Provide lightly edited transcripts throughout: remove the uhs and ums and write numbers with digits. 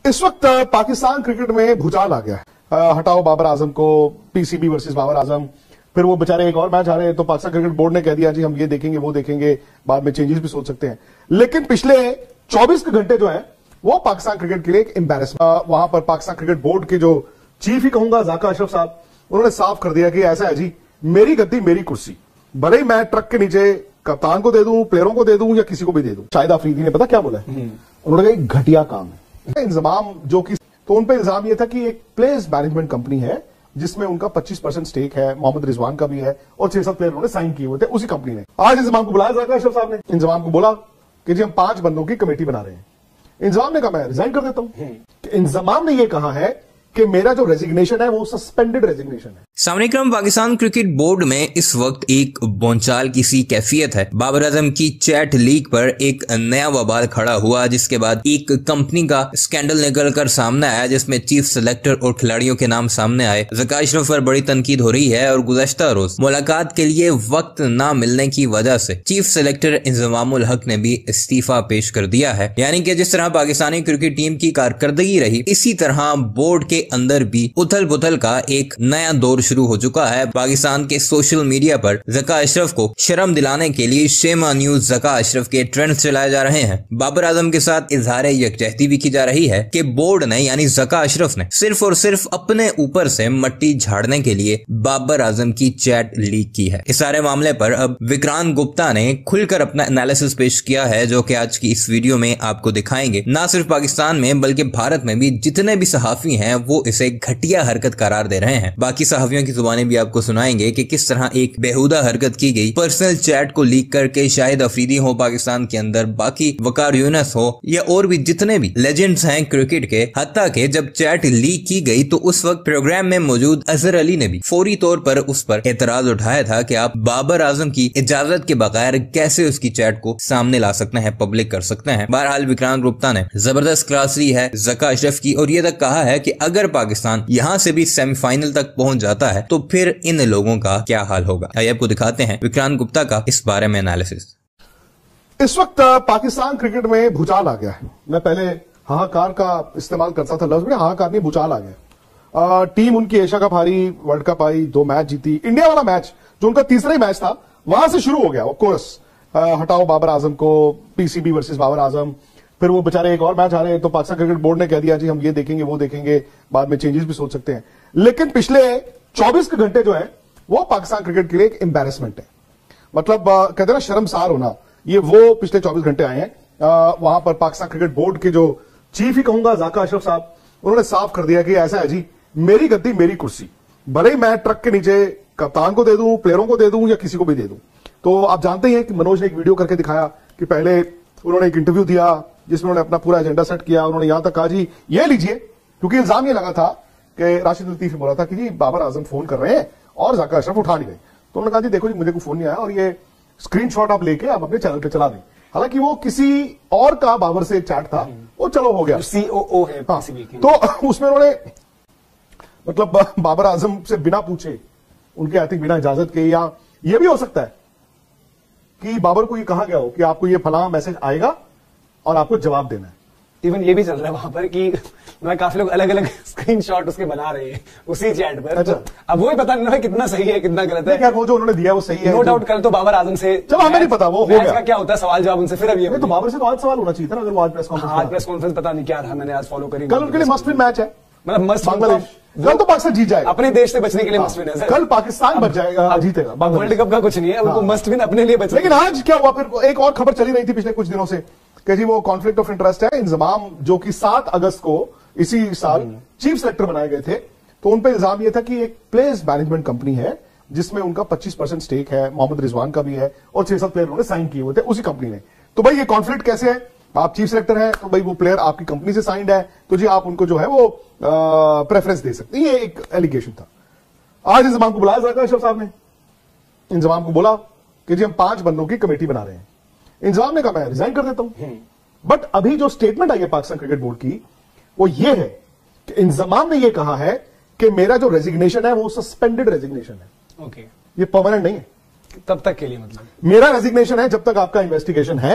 इस वक्त पाकिस्तान क्रिकेट में भूचाल आ गया है। हटाओ बाबर आजम को, पीसीबी वर्सेस बाबर आजम, फिर वो बेचारे एक और मैच आ रहे हैं तो पाकिस्तान क्रिकेट बोर्ड ने कह दिया जी हम ये देखेंगे वो देखेंगे, बाद में चेंजेस भी सोच सकते हैं। लेकिन पिछले 24 घंटे जो है वो पाकिस्तान क्रिकेट के लिए एक एम्बैरेसमेंट। वहां पर पाकिस्तान क्रिकेट बोर्ड के जो चीफ ही कहूंगा जाका अशरफ साहब, उन्होंने साफ कर दिया कि ऐसा है जी, मेरी गद्दी मेरी कुर्सी, भले ही मैं ट्रक के नीचे कप्तान को दे दूं, प्लेयरों को दे दूं या किसी को भी दे दूं। शाहिद अफरीदी ने पता क्या बोला है? उन्होंने कहा घटिया काम है इंतजाम जो कि, तो उन पर इल्जाम यह था कि एक प्लेयर्स मैनेजमेंट कंपनी है जिसमें उनका 25% स्टेक है, मोहम्मद रिजवान का भी है और 6-7 प्लेयर उन्होंने साइन किए हुए थे उसी कंपनी ने। आज इंतजाम को बुलाया जाका अशरफ साहब ने, इंतजाम को बोला कि जी हम 5 बंदों की कमेटी बना रहे हैं। इंतजाम ने कहा मैं रिजाइन कर देता हूं। इंतजाम ने यह कहा है कि मेरा जो रेजिग्नेशन है वो सस्पेंडेड रेजिग्नेशन है। सामने पाकिस्तान क्रिकेट बोर्ड में इस वक्त एक बोंचाल की सी कैफियत है। बाबर आजम की चैट लीक पर एक नया बवाल खड़ा हुआ, जिसके बाद एक कंपनी का स्कैंडल निकलकर सामने आया जिसमें चीफ सेलेक्टर और खिलाड़ियों के नाम सामने आए। जाका अशरफ पर बड़ी तनकीद हो रही है और गुज़श्ता रोज मुलाकात के लिए वक्त न मिलने की वजह से चीफ सेलेक्टर इंजमामुल हक ने भी इस्तीफा पेश कर दिया है। यानी कि जिस तरह पाकिस्तानी क्रिकेट टीम की कारकर्दगी रही, इसी तरह बोर्ड के अंदर भी उथल पुथल का एक नया दौर शुरू हो चुका है। पाकिस्तान के सोशल मीडिया पर जाका अशरफ को शर्म दिलाने के लिए शेमा न्यूज जाका अशरफ के ट्रेंड्स चलाए जा रहे हैं। बाबर आजम के साथ इजहार यकजहती भी की जा रही है कि बोर्ड ने यानी जाका अशरफ ने सिर्फ और सिर्फ अपने ऊपर से मट्टी झाड़ने के लिए बाबर आजम की चैट लीक की है। इस सारे मामले पर अब विक्रांत गुप्ता ने खुलकर अपना एनालिसिस पेश किया है, जो कि आज की इस वीडियो में आपको दिखाएंगे। न सिर्फ पाकिस्तान में बल्कि भारत में भी जितने भी सहाफी हैं वो इसे घटिया हरकत करार दे रहे हैं। बाकी सहाफियों की जुबानें भी आपको सुनाएंगे कि किस तरह एक बेहुदा हरकत की गई। पर्सनल चैट को लीक करके शाहिद अफरीदी हो पाकिस्तान के अंदर, बाकी वकार यूनस हो या और भी जितने भी लेजेंड्स हैं क्रिकेट के, हत्ता के जब चैट लीक की गई तो उस वक्त प्रोग्राम में मौजूद अजहर अली ने भी फौरी तौर पर उस पर एतराज उठाया था कि आप बाबर आजम की इजाजत के बगैर कैसे उसकी चैट को सामने ला सकते हैं, पब्लिक कर सकते हैं। बहरहाल विक्रांत गुप्ता ने जबरदस्त क्लास ली है जाका अशरफ की और ये तक कहा है कि अगर पाकिस्तान यहां से भी सेमीफाइनल तक पहुंच जाता है तो फिर इन लोगों का क्या हाल होगा। आइए आपको दिखाते हैं विक्रांत गुप्ता का इस बारे में एनालिसिस। इस वक्त पाकिस्तान क्रिकेट में भूचाल आ गया है। मैं पहले हाहाकार का इस्तेमाल करता था लफ्ज में, हाहाकार नहीं भूचाल आ गया। टीम उनकी एशिया कप हारी, वर्ल्ड कप आई, 2 मैच जीती। इंडिया वाला मैच जो उनका तीसरा ही मैच था वहां से शुरू हो गया वो कोरस, हटाओ बाबर आजम को, पीसीबी वर्सेस बाबर आजम, फिर वो बेचारे एक और मैच आ रहे हैं तो पाकिस्तान क्रिकेट बोर्ड ने कह दिया जी हम ये देखेंगे वो देखेंगे, बाद में चेंजेस भी सोच सकते हैं। लेकिन पिछले 24 घंटे जो है वो पाकिस्तान क्रिकेट के लिए एक एम्बैरेसमेंट है। मतलब कहते हैं ना शर्मसार होना, ये वो पिछले 24 घंटे आए हैं। वहां पर पाकिस्तान क्रिकेट बोर्ड के जो चीफ ही कहूंगा जाका अशरफ साहब, उन्होंने साफ कर दिया कि ऐसा है जी, मेरी गद्दी मेरी कुर्सी, भले ही मैं ट्रक के नीचे कप्तान को दे दूं, प्लेयरों को दे दूं या किसी को भी दे दूं। तो आप जानते हैं कि मनोज ने एक वीडियो करके दिखाया कि पहले उन्होंने एक इंटरव्यू दिया जिसमें उन्होंने अपना पूरा एजेंडा सेट किया। उन्होंने यहां तक कहा जी ये लीजिए, क्योंकि इल्जाम ये लगा था कि राशिद लतीफ ने बोला था कि जी बाबर आजम फोन कर रहे हैं और जाका अशरफ उठा नहीं गए। तो उन्होंने कहा जी देखो जी मुझे कोई फोन नहीं आया और ये स्क्रीनशॉट आप लेके आप अपने चैनल पे चला दें। हालांकि वो किसी और का बाबर से चैट था, वो चलो हो गया, COO है। हाँ, तो उसमें उन्होंने मतलब बाबर आजम से बिना पूछे, उनके आई थिंक बिना इजाजत के, या ये भी हो सकता है कि बाबर को ये कहा गया हो कि आपको ये फलां मैसेज आएगा और आपको जवाब देना है। इवन ये भी चल रहा है वहां पर कि मैं काफी लोग अलग अलग स्क्रीनशॉट उसके बना रहे हैं उसी चैट पर। अच्छा। अब वो ही पता नहीं कितना सही है कितना गलत है। क्या वो जो उन्होंने दिया वो सही है? No doubt. कल तो बाबर आजम से, चलो हमें नहीं पता वो हो गया, क्या होता है सवाल जवाब उनसे, फिर अब ये तो बाबर से तो आज सवाल होना चाहिए था ना, अगर वो आज प्रेस कॉन्फ्रेंस, आज प्रेस कॉन्फ्रेंस पता नहीं क्या रहा, मैंने आज फॉलो करी। कल उनके लिए मस्ट विन मैच है, मतलब मस्ट बांग्लादेश। कल तो पाकिस्तान जीत जाएगा, अपने देश से बचने के लिए मस्ट विन है। कल पाकिस्तान बच जाएगा, जीतेगा। वर्ल्ड कप का कुछ नहीं है, उनको मस्ट विन अपने लिए बचना। लेकिन आज क्या हुआ, फिर एक और खबर चली रही थी पिछले कुछ दिनों से कि जी वो कॉन्फ्लिक्ट ऑफ इंटरेस्ट है। इंजमाम जो कि 7 अगस्त को इसी साल चीफ सेलेक्टर बनाए गए थे, तो उन पर इल्जाम यह था कि एक प्लेयर्स मैनेजमेंट कंपनी है जिसमें उनका 25% स्टेक है, मोहम्मद रिजवान का भी है और 6-7 प्लेयर उन्होंने साइन किए हुए थे उसी कंपनी ने। तो भाई ये कॉन्फ्लिक्ट कैसे है? आप चीफ सेलेक्टर हैं तो भाई वो प्लेयर आपकी कंपनी से साइंड है, तो जी आप उनको जो है वो प्रेफरेंस दे सकते हैं। ये एक एलिगेशन था। आज इंजमाम को बुलाया जाका अशरफ साहब ने, इंजमाम को बोला कि जी हम 5 बंदों की कमेटी बना रहे हैं। इंजमाम ने कहा मैं रिजाइन कर देता हूं। बट अभी जो स्टेटमेंट आई है पाकिस्तान क्रिकेट बोर्ड की वो ये है कि इंजमाम ने ये कहा है कि मेरा जो रेजिग्नेशन है वो सस्पेंडेड रेजिग्नेशन है। ओके, ये परमानेंट नहीं है। तब तक के लिए मतलब मेरा रेजिग्नेशन है जब तक आपका इन्वेस्टिगेशन है।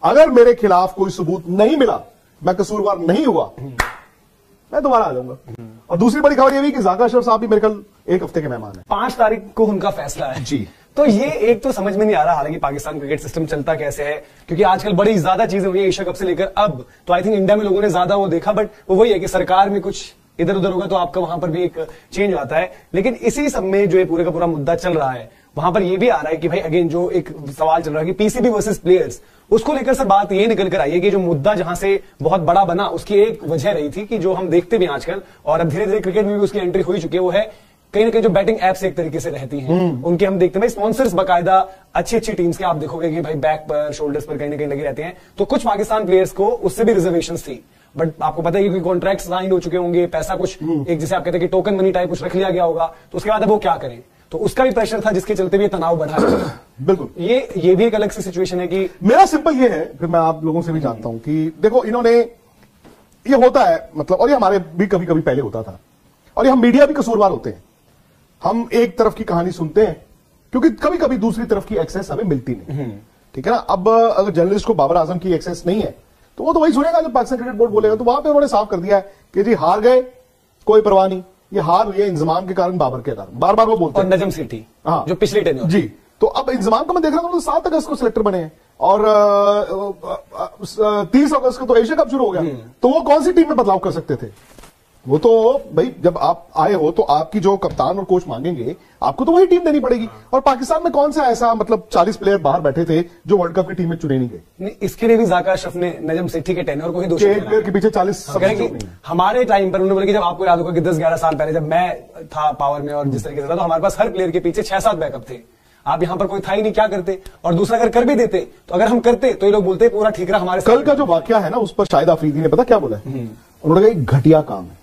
अगर मेरे खिलाफ कोई सबूत नहीं मिला, मैं कसूरवार नहीं हुआ, मैं दोबारा आ जाऊंगा। और दूसरी बड़ी खबर ये भी कि जाकिर अशरफ साहब भी मेरे ख्याल 1 हफ्ते के मेहमान है। 5 तारीख को उनका फैसला है जी। तो ये एक तो समझ में नहीं आ रहा हालांकि पाकिस्तान क्रिकेट सिस्टम चलता कैसे है, क्योंकि आजकल बड़ी ज्यादा चीजें हुई है एशिया कप से लेकर अब, तो आई थिंक इंडिया में लोगों ने ज्यादा वो देखा, बट वो वही है कि सरकार में कुछ इधर उधर होगा तो आपका वहां पर भी एक चेंज आता है। लेकिन इसी सब में जो ये पूरे का पूरा मुद्दा चल रहा है वहां पर ये भी आ रहा है कि भाई अगेन जो एक सवाल चल रहा है कि पीसीबी वर्सेस प्लेयर्स, उसको लेकर सर बात ये निकल कर आई है कि जो मुद्दा जहां से बहुत बड़ा बना उसकी एक वजह रही थी कि जो हम देखते भी आजकल और अब धीरे धीरे क्रिकेट में भी उसकी एंट्री हो चुकी है, वो है कहीं ना कहीं जो बैटिंग एप्स एक तरीके से रहती हैं उनके हम देखते हैं भाई स्पॉन्सर्स बकायदा अच्छी अच्छी टीम्स के आप देखोगे कि भाई बैक पर शोल्डर्स पर कहीं ना कहीं लगे रहते हैं। तो कुछ पाकिस्तान प्लेयर्स को उससे भी रिजर्वेशंस थी, बट आपको पता है कि कॉन्ट्रैक्ट साइन हो चुके होंगे, पैसा कुछ एक जैसे आप कहते हैं कि टोकन मनी टाइप कुछ रख लिया गया होगा, तो उसके बाद अब वो क्या करें, तो उसका भी प्रेशर था जिसके चलते भी तनाव बढ़ा है। बिल्कुल ये भी एक अलग सी सिचुएशन है कि मेरा सिंपल ये है, फिर मैं आप लोगों से भी जानता हूं कि देखो इन्होंने ये होता है मतलब, और ये हमारे भी कभी कभी पहले होता था, और ये हम मीडिया भी कसूरवार होते हैं। हम एक तरफ की कहानी सुनते हैं क्योंकि कभी कभी दूसरी तरफ की एक्सेस हमें मिलती नहीं, ठीक है ना। अब अगर जर्नलिस्ट को बाबर आजम की एक्सेस नहीं है तो वो तो वही सुनेगा जब पाकिस्तान क्रिकेट बोर्ड बोलेगा। तो वहां पे उन्होंने साफ कर दिया है कि जी हार गए कोई परवाह नहीं, ये हार हुई है इंजमाम के कारण, बाबर के कारण, बार बार वो बोलते और हैं। नजम सेठी हाँ जो पिछले टेन्योर जी, तो अब इंजमाम का मैं देख रहा हूं तो 7 अगस्त को सिलेक्टर बने हैं और 30 अगस्त को तो एशिया कप शुरू हो गया, तो वो कौन सी टीम में बदलाव कर सकते थे? वो तो भाई जब आप आए हो तो आपकी जो कप्तान और कोच मांगेंगे आपको तो वही टीम देनी पड़ेगी। और पाकिस्तान में कौन सा ऐसा मतलब 40 प्लेयर बाहर बैठे थे जो वर्ल्ड कप की टीम में चुने नहीं गए? नहीं, इसके लिए भी जाकिर अशरफ ने नजम सेठी के टेन्योर को ही दोषी एक प्लेयर के पीछे 40 हमारे टाइम पर उन्होंने बोला कि जब आपको याद होगा कि 10-11 साल पहले जब मैं था पावर में और जिस तरीके से था, तो हमारे पास हर प्लेयर के पीछे 6-7 बैकअप थे। आप यहां पर कोई था ही नहीं, क्या करते? और दूसरा अगर कर भी देते तो अगर हम करते तो ये लोग बोलते पूरा ठीक रहा हमारे। कल का जो वाकया है ना उस पर शाहिद अफरीदी ने पता क्या बोला है? उन्होंने कहा घटिया काम है,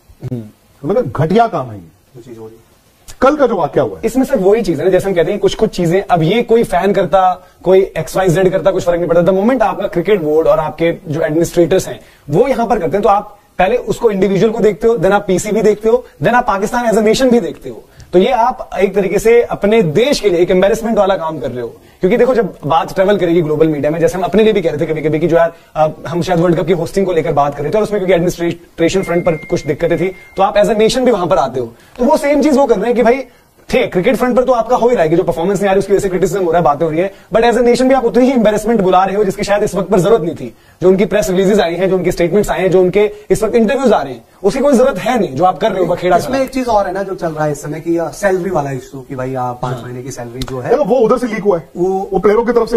उन्होंने घटिया काम है ये चीज हो रही है। कल का जो वाकया हुआ है इसमें सर वही चीज है ना, जैसे हम कहते हैं कुछ कुछ चीजें अब ये कोई फैन करता, कोई XYZ करता, कुछ फर्क नहीं पड़ता। द मोमेंट आपका क्रिकेट बोर्ड और आपके जो एडमिनिस्ट्रेटर्स हैं वो यहां पर करते हैं, तो आप पहले उसको इंडिविजुअल को देखते हो, देन आप पीसीबी देखते हो, देन आप पाकिस्तान एज अ नेशन भी देखते हो। तो ये आप एक तरीके से अपने देश के लिए एक एम्बेरसमेंट वाला काम कर रहे हो, क्योंकि देखो जब बात ट्रेवल करेगी ग्लोबल मीडिया में, जैसे हम अपने लिए भी कह रहे थे कभी कभी कि जो यार हम शायद वर्ल्ड कप की होस्टिंग को लेकर बात कर रहे थे और उसमें क्योंकि एडमिनिस्ट्रेशन फ्रंट पर कुछ दिक्कतें थी, तो आप एज अ नेशन भी वहां पर आते हो, तो वो सेम चीज वो कर रहे हैं कि भाई ठीक क्रिकेट फ्रंट पर तो आपका हो ही रहा है कि जो परफॉर्मेंस नहीं आ रही उसकी वजह से क्रिटिसिज्म हो रहा है, बातें हो रही है, बट एज अ नेशन भी आप उतनी ही एम्बेरसमेंट बुला रहे हो जिसकी शायद इस वक्त पर जरूरत नहीं थी। जो उनकी प्रेस रिलीजेस आई हैं, जो उनके स्टेटमेंट्स आए हैं, जो उनके इस वक्त इंटरव्यूज आ रहे हैं, उसकी कोई जरूरत है नहीं जो आप कर रहे हो बखेड़ा। इसमें एक चीज और है ना जो चल रहा है इस समय की सैलरी वाला इशू, कि भाई आप 5 महीने की सैलरी जो है वो उधर से लीक हुआ है, वो प्लेयरों की तरफ से